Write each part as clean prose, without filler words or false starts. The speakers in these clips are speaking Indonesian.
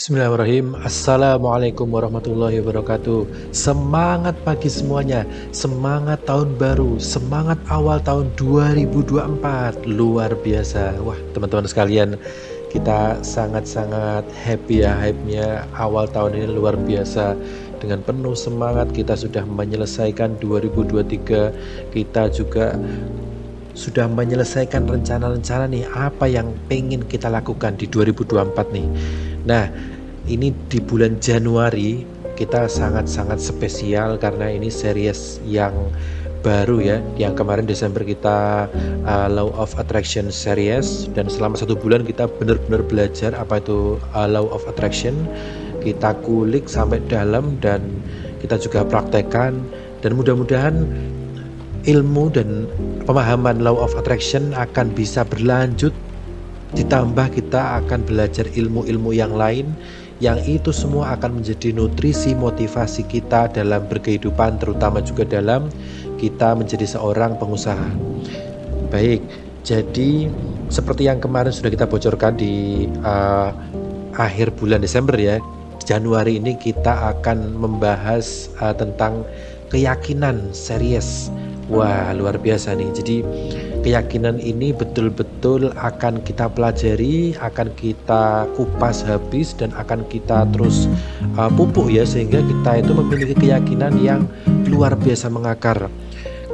Bismillahirrahmanirrahim. Assalamualaikum warahmatullahi wabarakatuh. Semangat pagi semuanya. Semangat tahun baru. Semangat awal tahun 2024. Luar biasa. Wah, teman-teman sekalian, kita sangat-sangat happy ya. Hype-nya awal tahun ini luar biasa. Dengan penuh semangat kita sudah menyelesaikan 2023. Kita juga sudah menyelesaikan rencana-rencana nih, apa yang pengen kita lakukan di 2024 nih. Nah, ini di bulan Januari kita sangat-sangat spesial karena ini series yang baru ya. Yang kemarin Desember kita Law of Attraction series, dan selama 1 bulan kita benar-benar belajar apa itu Law of Attraction. Kita kulik sampai dalam dan kita juga praktekkan, dan mudah-mudahan ilmu dan pemahaman Law of Attraction akan bisa berlanjut, ditambah kita akan belajar ilmu-ilmu yang lain, yang itu semua akan menjadi nutrisi motivasi kita dalam berkehidupan, terutama juga dalam kita menjadi seorang pengusaha. Baik, jadi seperti yang kemarin sudah kita bocorkan di akhir bulan Desember ya, Januari ini kita akan membahas tentang keyakinan series. Wah, luar biasa nih. Jadi keyakinan ini betul-betul akan kita pelajari, akan kita kupas habis, dan akan kita terus pupuk ya, sehingga kita itu memiliki keyakinan yang luar biasa mengakar.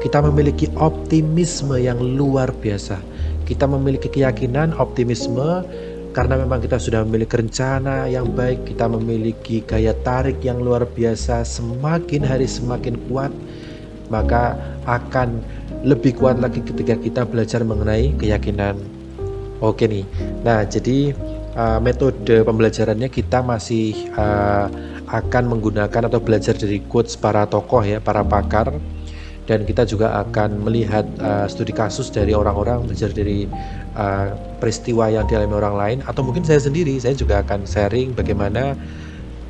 Kita memiliki optimisme yang luar biasa. Kita memiliki keyakinan, optimisme, karena memang kita sudah memiliki rencana yang baik. Kita memiliki gaya tarik yang luar biasa. Semakin hari semakin kuat, maka akan lebih kuat lagi ketika kita belajar mengenai keyakinan. Oke nih, nah jadi metode pembelajarannya kita masih akan menggunakan atau belajar dari quotes para tokoh ya, para pakar, dan kita juga akan melihat studi kasus dari orang-orang, belajar dari peristiwa yang dialami orang lain, atau mungkin saya sendiri, saya juga akan sharing bagaimana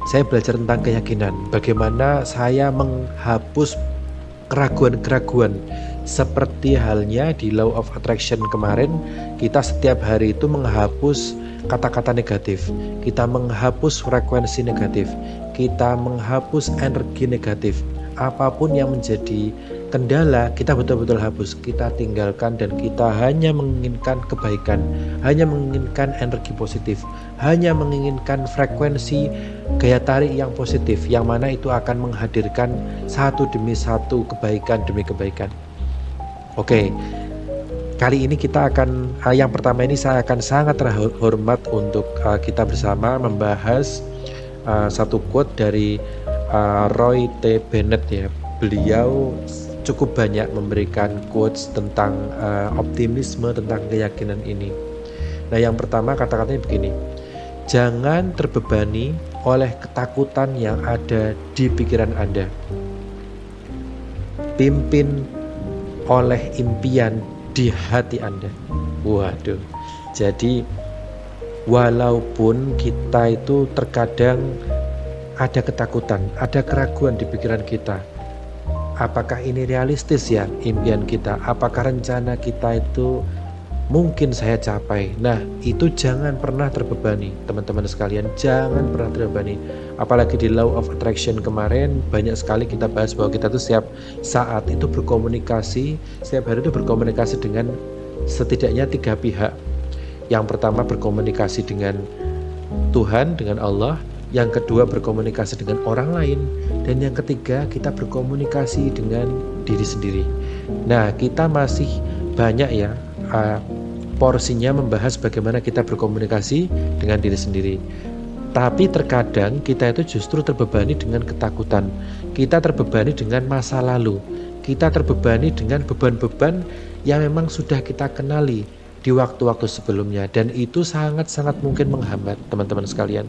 saya belajar tentang keyakinan, bagaimana saya menghapus keraguan-keraguan. Seperti halnya di Law of Attraction kemarin, kita setiap hari itu menghapus kata-kata negatif, kita menghapus frekuensi negatif, kita menghapus energi negatif. Apapun yang menjadi kendala, kita betul-betul hapus, kita tinggalkan, dan kita hanya menginginkan kebaikan, hanya menginginkan energi positif, hanya menginginkan frekuensi gaya tarik yang positif, yang mana itu akan menghadirkan satu demi satu kebaikan demi kebaikan. Oke, kali ini kita akan yang pertama ini saya akan sangat terhormat untuk kita bersama membahas satu quote dari Roy T. Bennett ya. Beliau cukup banyak memberikan quotes tentang optimisme, tentang keyakinan ini. Nah, yang pertama kata-katanya begini: jangan terbebani oleh ketakutan yang ada di pikiran Anda. Pimpin oleh impian di hati Anda. Waduh. Jadi walaupun kita itu terkadang ada ketakutan, ada keraguan di pikiran kita, apakah ini realistis ya impian kita? Apakah rencana kita itu mungkin saya capai? Nah, itu jangan pernah terbebani, teman-teman sekalian. Jangan pernah terbebani. Apalagi di Law of Attraction kemarin banyak sekali kita bahas bahwa kita tuh setiap saat itu berkomunikasi, setiap hari itu berkomunikasi dengan setidaknya 3 pihak. Yang pertama berkomunikasi dengan Tuhan, dengan Allah. Yang kedua berkomunikasi dengan orang lain, dan yang ketiga kita berkomunikasi dengan diri sendiri. Nah, kita masih banyak ya porsinya membahas bagaimana kita berkomunikasi dengan diri sendiri. Tapi terkadang kita itu justru terbebani dengan ketakutan, kita terbebani dengan masa lalu, kita terbebani dengan beban-beban yang memang sudah kita kenali di waktu-waktu sebelumnya, dan itu sangat-sangat mungkin menghambat teman-teman sekalian.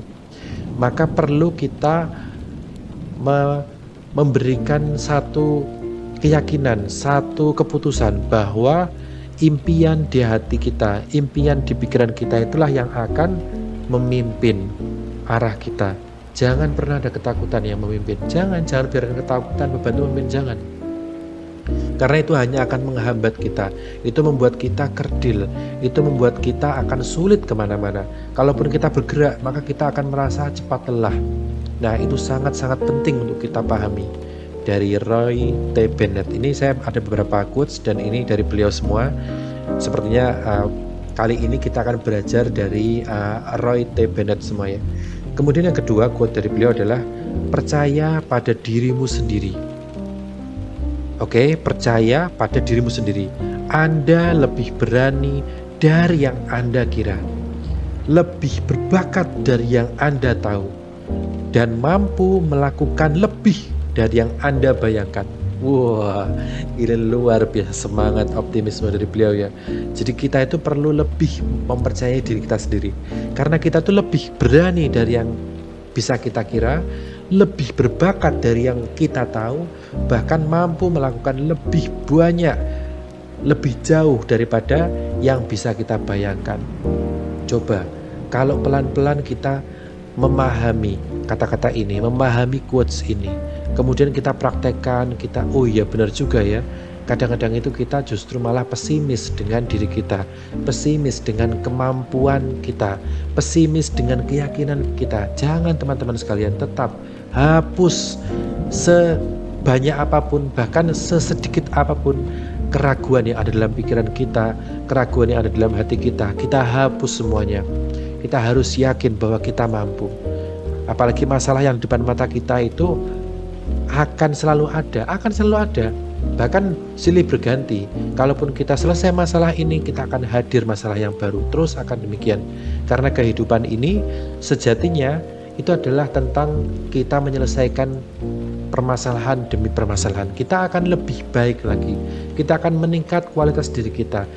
Maka perlu kita memberikan satu keyakinan, satu keputusan bahwa impian di hati kita, impian di pikiran kita itulah yang akan memimpin arah kita. Jangan pernah ada ketakutan yang memimpin. Jangan biarkan ketakutan membantu memimpin, jangan. Karena itu hanya akan menghambat kita, itu membuat kita kerdil, itu membuat kita akan sulit kemana-mana. Kalaupun kita bergerak, maka kita akan merasa cepat lelah. Nah, itu sangat-sangat penting untuk kita pahami. Dari Roy T. Bennett, ini saya ada beberapa quotes dan ini dari beliau semua. Sepertinya kali ini kita akan belajar dari Roy T. Bennett semua ya. Kemudian yang kedua quote dari beliau adalah percaya pada dirimu sendiri. Oke, percaya pada dirimu sendiri. Anda lebih berani dari yang Anda kira, lebih berbakat dari yang Anda tahu, dan mampu melakukan lebih dari yang Anda bayangkan. Wah, ini luar biasa semangat optimisme dari beliau ya. Jadi kita itu perlu lebih mempercayai diri kita sendiri, karena kita tuh lebih berani dari yang bisa kita kira, lebih berbakat dari yang kita tahu, bahkan mampu melakukan lebih banyak, lebih jauh daripada yang bisa kita bayangkan. Coba kalau pelan-pelan kita memahami kata-kata ini, memahami quotes ini, kemudian kita praktekkan, kita oh iya benar juga ya. Kadang-kadang itu kita justru malah pesimis dengan diri kita, pesimis dengan kemampuan kita, pesimis dengan keyakinan kita. Jangan teman-teman sekalian, tetap hapus sebanyak apapun, bahkan sesedikit apapun keraguan yang ada dalam pikiran kita, keraguan yang ada dalam hati kita. Kita hapus semuanya. Kita harus yakin bahwa kita mampu. Apalagi masalah yang di depan mata kita itu akan selalu ada, bahkan silih berganti. Kalaupun kita selesai masalah ini, kita akan hadir masalah yang baru, terus akan demikian. Karena kehidupan ini sejatinya itu adalah tentang kita menyelesaikan permasalahan demi permasalahan. Kita akan lebih baik lagi, kita akan meningkat kualitas diri kita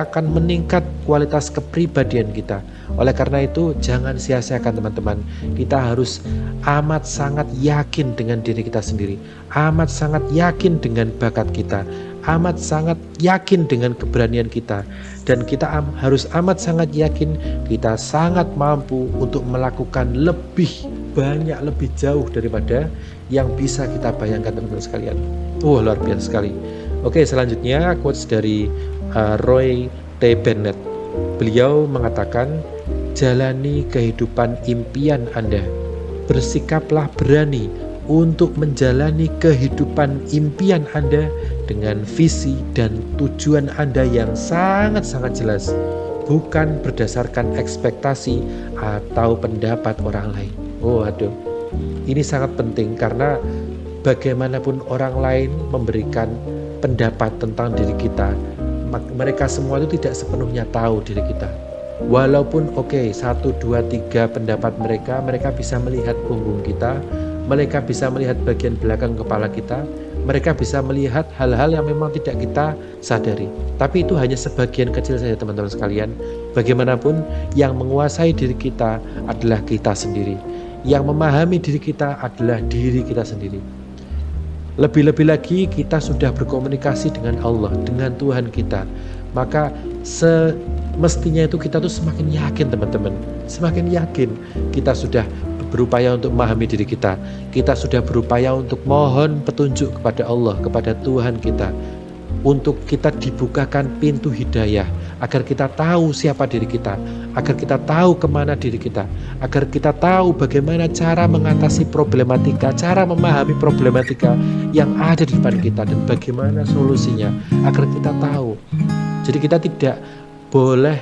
akan meningkat kualitas kepribadian kita. Oleh karena itu jangan sia-siakan teman-teman. Kita harus amat sangat yakin dengan diri kita sendiri, amat sangat yakin dengan bakat kita, amat sangat yakin dengan keberanian kita, dan kita harus amat sangat yakin kita sangat mampu untuk melakukan lebih banyak, lebih jauh daripada yang bisa kita bayangkan teman-teman sekalian. Luar biasa sekali. Oke, selanjutnya quotes dari Roy T. Bennett. Beliau mengatakan, jalani kehidupan impian Anda. Bersikaplah berani untuk menjalani kehidupan impian Anda dengan visi dan tujuan Anda yang sangat-sangat jelas, bukan berdasarkan ekspektasi atau pendapat orang lain. Aduh, ini sangat penting karena bagaimanapun orang lain memberikan pendapat tentang diri kita, mereka semua itu tidak sepenuhnya tahu diri kita. Walaupun 1, 2, 3 pendapat mereka bisa melihat punggung kita, mereka bisa melihat bagian belakang kepala kita, mereka bisa melihat hal-hal yang memang tidak kita sadari. Tapi itu hanya sebagian kecil saja teman-teman sekalian. Bagaimanapun yang menguasai diri kita adalah kita sendiri. Yang memahami diri kita adalah diri kita sendiri. Lebih-lebih lagi kita sudah berkomunikasi dengan Allah, dengan Tuhan kita. Maka semestinya itu kita tuh semakin yakin teman-teman. Semakin yakin kita sudah berupaya untuk memahami diri kita. Kita sudah berupaya untuk mohon petunjuk kepada Allah, kepada Tuhan kita. Untuk kita dibukakan pintu hidayah, agar kita tahu siapa diri kita, agar kita tahu kemana diri kita, agar kita tahu bagaimana cara mengatasi problematika, cara memahami problematika yang ada di depan kita, dan bagaimana solusinya, agar kita tahu. Jadi kita tidak boleh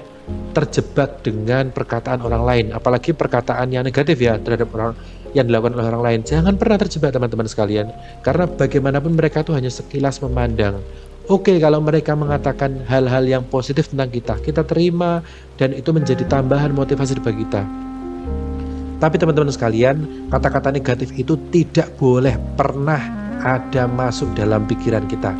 terjebak dengan perkataan orang lain, apalagi perkataan yang negatif ya terhadap orang yang dilakukan oleh orang lain. Jangan pernah terjebak teman-teman sekalian, karena bagaimanapun mereka itu hanya sekilas memandang. Kalau mereka mengatakan hal-hal yang positif tentang kita terima, dan itu menjadi tambahan motivasi bagi kita. Tapi teman-teman sekalian, kata-kata negatif itu tidak boleh pernah ada masuk dalam pikiran kita,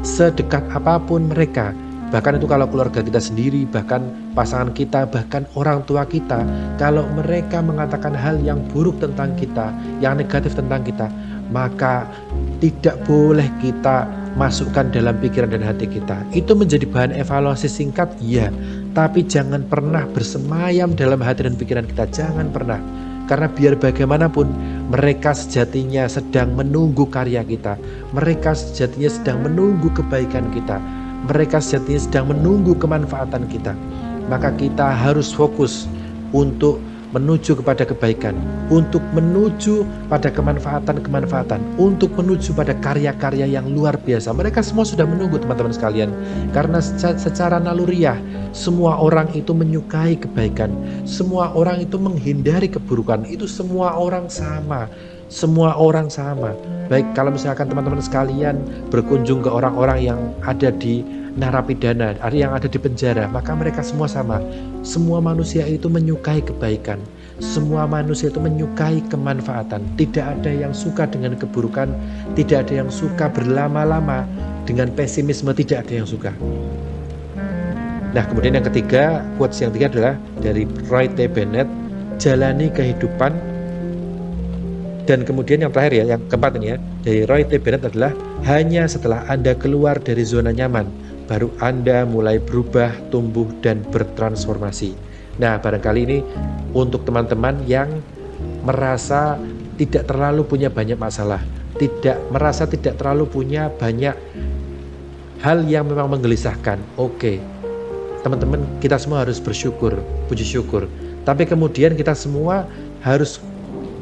sedekat apapun mereka. Bahkan itu kalau keluarga kita sendiri, bahkan pasangan kita, bahkan orang tua kita, kalau mereka mengatakan hal yang buruk tentang kita, yang negatif tentang kita, maka tidak boleh kita masukkan dalam pikiran dan hati kita. Itu menjadi bahan evaluasi singkat, ya, tapi jangan pernah bersemayam dalam hati dan pikiran kita, jangan pernah. Karena biar bagaimanapun Mereka sejatinya sedang menunggu karya kita. Mereka sejatinya sedang menunggu kebaikan kita. Mereka sejatinya sedang menunggu kemanfaatan kita. Maka kita harus fokus untuk menuju kepada kebaikan, untuk menuju pada kemanfaatan-kemanfaatan, untuk menuju pada karya-karya yang luar biasa. Mereka semua sudah menunggu, teman-teman sekalian. Karena secara naluriah, semua orang itu menyukai kebaikan. Semua orang itu menghindari keburukan. Itu semua orang sama. Semua orang sama. Baik kalau misalkan teman-teman sekalian berkunjung ke orang-orang yang ada di narapidana, yang ada di penjara, maka mereka semua sama. Semua manusia itu menyukai kebaikan. Semua manusia itu menyukai kemanfaatan. Tidak ada yang suka dengan keburukan. Tidak ada yang suka berlama-lama dengan pesimisme. Tidak ada yang suka. Nah, kemudian yang ketiga, quotes yang ketiga adalah dari Roy T. Bennett, jalani kehidupan. Dan kemudian yang terakhir ya, yang keempat ini ya, dari Roy T. Bennett adalah, hanya setelah Anda keluar dari zona nyaman, baru Anda mulai berubah, tumbuh, dan bertransformasi. Nah, barangkali ini untuk teman-teman yang merasa tidak terlalu punya banyak masalah, merasa tidak terlalu punya banyak hal yang memang menggelisahkan. Oke, teman-teman, kita semua harus bersyukur, puji syukur. Tapi kemudian kita semua harus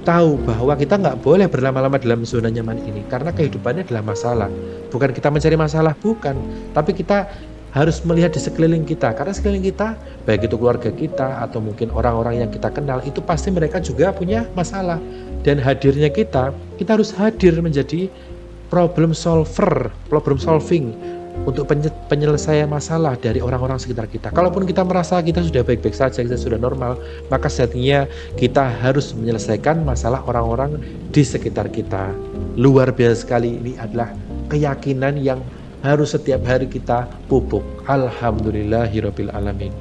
tahu bahwa kita nggak boleh berlama-lama dalam zona nyaman ini, karena kehidupannya adalah masalah. Bukan kita mencari masalah, bukan, tapi kita harus melihat di sekeliling kita, karena sekeliling kita, baik itu keluarga kita atau mungkin orang-orang yang kita kenal, itu pasti mereka juga punya masalah. Dan hadirnya kita harus hadir menjadi problem solving untuk penyelesaian masalah dari orang-orang sekitar kita. Kalaupun kita merasa kita sudah baik-baik saja, kita sudah normal, maka sejatinya kita harus menyelesaikan masalah orang-orang di sekitar kita. Luar biasa sekali, ini adalah keyakinan yang harus setiap hari kita pupuk. Alhamdulillahirabbil alamin.